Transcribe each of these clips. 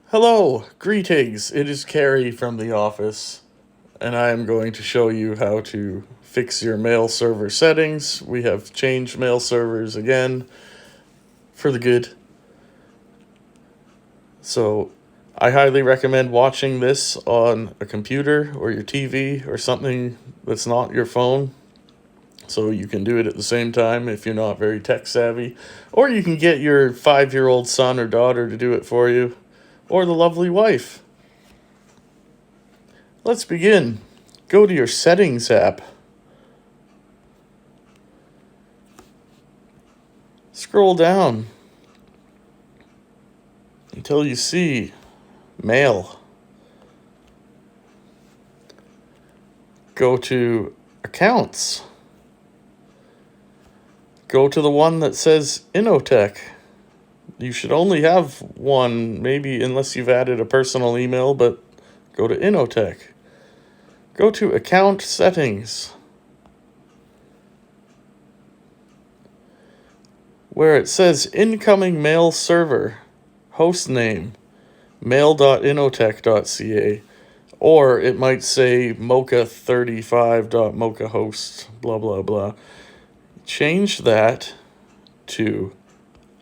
Hello, greetings. It is Carrie from the office, and I am going to show you how to fix your mail server settings. We have changed mail servers again for the good. So, I highly recommend watching this on a computer or your TV or something that's not your phone. So you can do it at the same time if you're not very tech savvy. Or you can get your 5-year-old son or daughter to do it for you, or the lovely wife. Let's begin. Go to your settings app. Scroll down until you see mail. Go to accounts. Go to the one that says InoTek. You should only have one, maybe unless you've added a personal email, but go to InoTek. Go to account settings, where it says incoming mail server, host name, mail.inotech.ca, or it might say mocha35.mochahost, blah, blah, blah. Change that to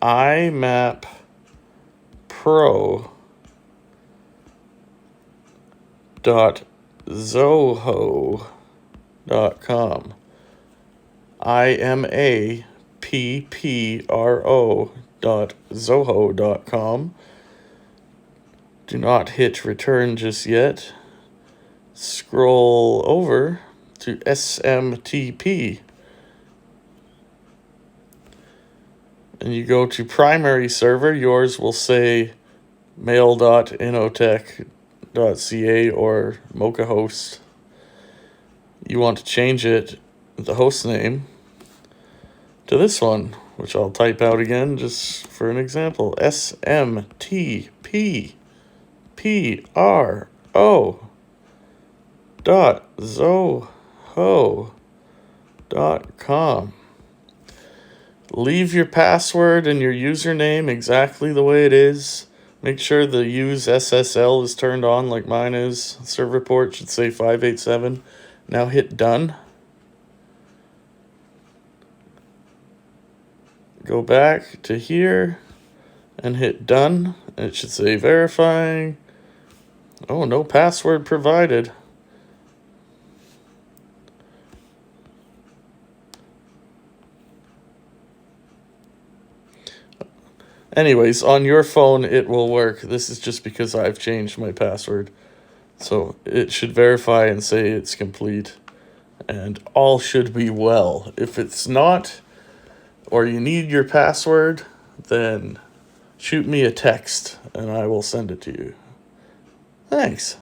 imappro.zoho.com. imappro.zoho.com. Do not hit return just yet. Scroll over to SMTP. And you go to primary server. Yours will say mail.inotech.ca or mochahost. You want to change it, the host name, to this one, which I'll type out again just for an example. SMTPro.zoho.com. Leave your password and your username exactly the way it is. Make sure the use SSL is turned on like mine is. Server port should say 587. Now hit done. Go back to here and hit done. And it should say verifying. Oh, no password provided. Anyways, on your phone, it will work. This is just because I've changed my password. So it should verify and say it's complete. And all should be well. If it's not, or you need your password, then shoot me a text and I will send it to you. Thanks.